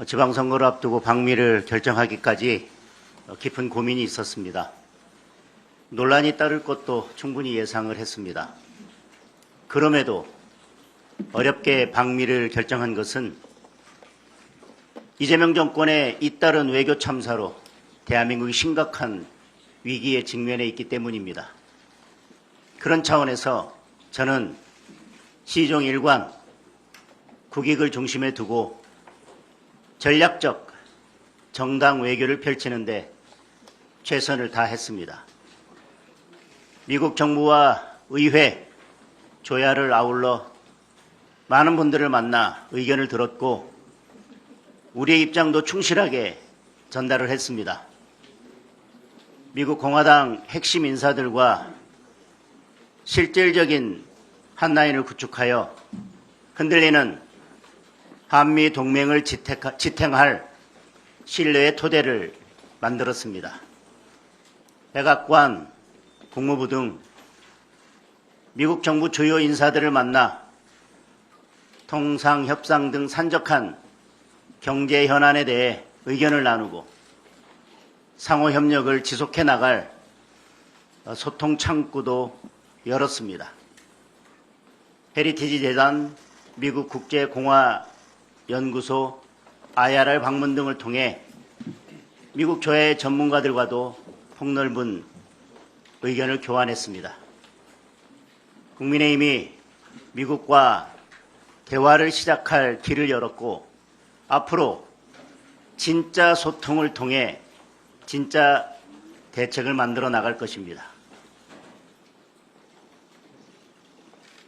지방선거를 앞두고 방미를 결정하기까지 깊은 고민이 있었습니다. 논란이 따를 것도 충분히 예상을 했습니다. 그럼에도 어렵게 방미를 결정한 것은 이재명 정권의 잇따른 외교 참사로 대한민국이 심각한 위기에 직면해 있기 때문입니다. 그런 차원에서 저는 시종 일관 국익을 중심에 두고 전략적 정당 외교를 펼치는데 최선을 다했습니다. 미국 정부와 의회, 조야를 아울러 많은 분들을 만나 의견을 들었고 우리의 입장도 충실하게 전달을 했습니다. 미국 공화당 핵심 인사들과 실질적인 한라인을 구축하여 흔들리는 한미 동맹을 지탱할 신뢰의 토대를 만들었습니다. 백악관, 국무부 등 미국 정부 주요 인사들을 만나 통상, 협상 등 산적한 경제 현안에 대해 의견을 나누고 상호 협력을 지속해 나갈 소통 창구도 열었습니다. 헤리티지 재단, 미국 국제공화연구소, IRR 방문 등을 통해 미국 조야의 전문가들과도 폭넓은 의견을 교환했습니다. 국민의힘이 미국과 대화를 시작할 길을 열었고 앞으로 진짜 소통을 통해 진짜 대책을 만들어 나갈 것입니다.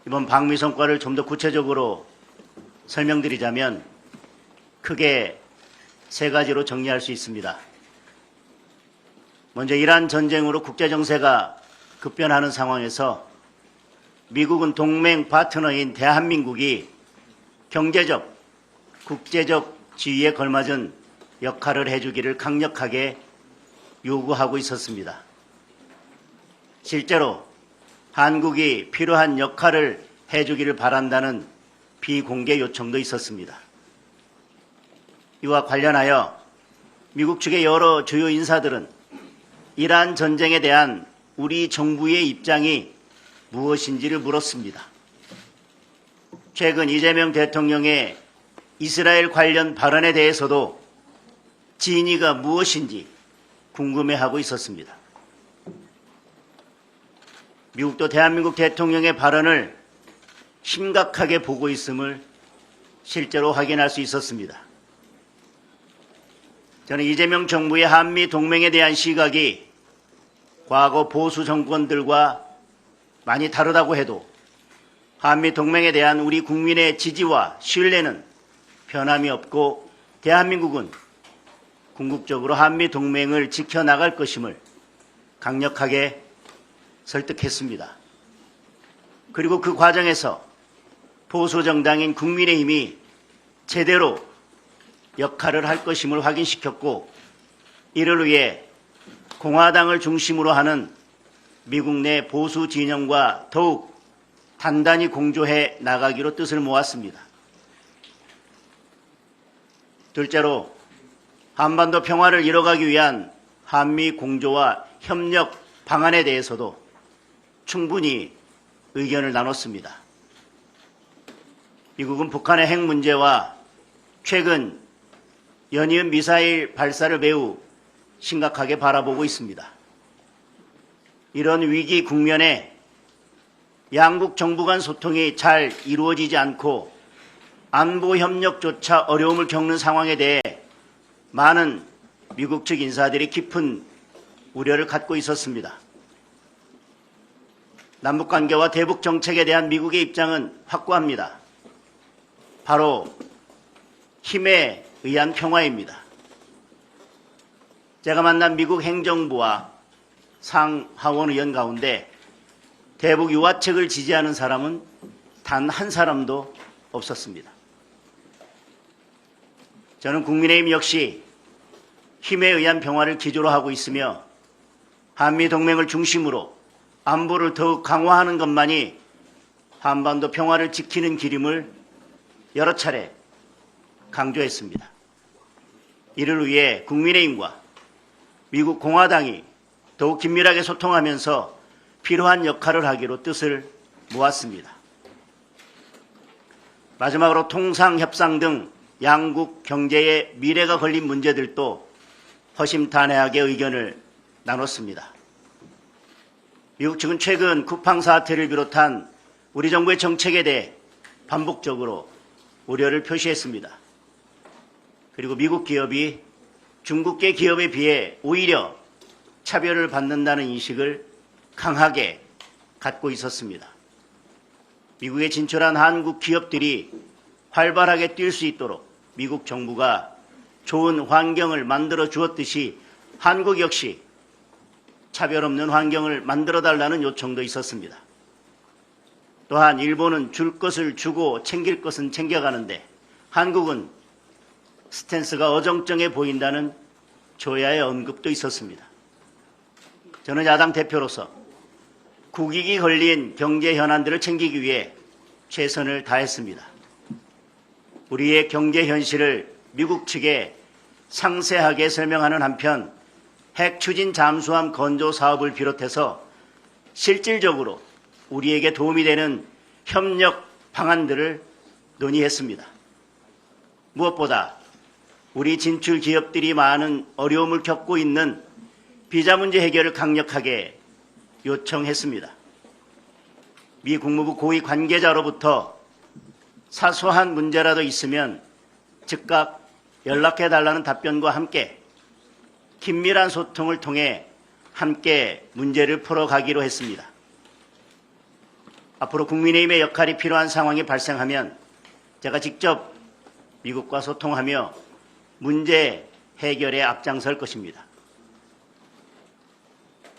이번 방미 성과를 좀 더 구체적으로 설명드리자면 크게 세 가지로 정리할 수 있습니다. 먼저 이란 전쟁으로 국제정세가 급변하는 상황에서 미국은 동맹 파트너인 대한민국이 경제적, 국제적 지위에 걸맞은 역할을 해주기를 강력하게 요구하고 있었습니다. 실제로 한국이 필요한 역할을 해주기를 바란다는 비공개 요청도 있었습니다. 이와 관련하여 미국 측의 여러 주요 인사들은 이란 전쟁에 대한 우리 정부의 입장이 무엇인지를 물었습니다. 최근 이재명 대통령의 이스라엘 관련 발언에 대해서도 진위가 무엇인지 궁금해하고 있었습니다. 미국도 대한민국 대통령의 발언을 심각하게 보고 있음을 실제로 확인할 수 있었습니다. 저는 이재명 정부의 한미 동맹에 대한 시각이 과거 보수 정권들과 많이 다르다고 해도 한미 동맹에 대한 우리 국민의 지지와 신뢰는 변함이 없고 대한민국은 궁극적으로 한미 동맹을 지켜나갈 것임을 강력하게 설득했습니다. 그리고 그 과정에서 보수 정당인 국민의힘이 제대로 역할을 할 것임을 확인시켰고 이를 위해 공화당을 중심으로 하는 미국 내 보수 진영과 더욱 단단히 공조해 나가기로 뜻을 모았습니다. 둘째로 한반도 평화를 이뤄가기 위한 한미 공조와 협력 방안에 대해서도 충분히 의견을 나눴습니다. 미국은 북한의 핵 문제와 최근 연이은 미사일 발사를 매우 심각하게 바라보고 있습니다. 이런 위기 국면에 양국 정부 간 소통이 잘 이루어지지 않고 안보 협력조차 어려움을 겪는 상황에 대해 많은 미국 측 인사들이 깊은 우려를 갖고 있었습니다. 남북관계와 대북 정책에 대한 미국의 입장은 확고합니다. 바로 힘에 의한 평화입니다. 제가 만난 미국 행정부와 상하원 의원 가운데 대북 유화책을 지지하는 사람은 단 한 사람도 없었습니다. 저는 국민의힘 역시 힘에 의한 평화를 기조로 하고 있으며 한미 동맹을 중심으로 안보를 더욱 강화하는 것만이 한반도 평화를 지키는 길임을 여러 차례 강조했습니다. 이를 위해 국민의힘과 미국 공화당이 더욱 긴밀하게 소통하면서 필요한 역할을 하기로 뜻을 모았습니다. 마지막으로 통상협상 등 양국 경제의 미래가 걸린 문제들도 허심탄회하게 의견을 나눴습니다. 미국 측은 최근 쿠팡 사태를 비롯한 우리 정부의 정책에 대해 반복적으로 우려를 표시했습니다. 그리고 미국 기업이 중국계 기업에 비해 오히려 차별을 받는다는 인식을 강하게 갖고 있었습니다. 미국에 진출한 한국 기업들이 활발하게 뛸 수 있도록 미국 정부가 좋은 환경을 만들어 주었듯이 한국 역시 차별 없는 환경을 만들어 달라는 요청도 있었습니다. 또한 일본은 줄 것을 주고 챙길 것은 챙겨가는데 한국은 스탠스가 어정쩡해 보인다는 조야의 언급도 있었습니다. 저는 야당 대표로서 국익이 걸린 경제 현안들을 챙기기 위해 최선을 다했습니다. 우리의 경제 현실을 미국 측에 상세하게 설명하는 한편 핵 추진 잠수함 건조 사업을 비롯해서 실질적으로 우리에게 도움이 되는 협력 방안들을 논의했습니다. 무엇보다 우리 진출 기업들이 많은 어려움을 겪고 있는 비자 문제 해결을 강력하게 요청했습니다. 미 국무부 고위 관계자로부터 사소한 문제라도 있으면 즉각 연락해달라는 답변과 함께 긴밀한 소통을 통해 함께 문제를 풀어가기로 했습니다. 앞으로 국민의힘의 역할이 필요한 상황이 발생하면 제가 직접 미국과 소통하며 문제 해결에 앞장설 것입니다.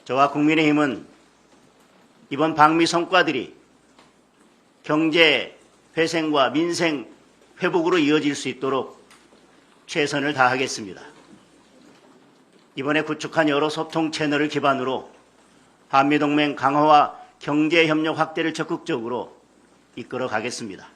저와 국민의힘은 이번 방미 성과들이 경제 회생과 민생 회복으로 이어질 수 있도록 최선을 다하겠습니다. 이번에 구축한 여러 소통 채널을 기반으로 한미동맹 강화와 경제협력 확대를 적극적으로 이끌어 가겠습니다.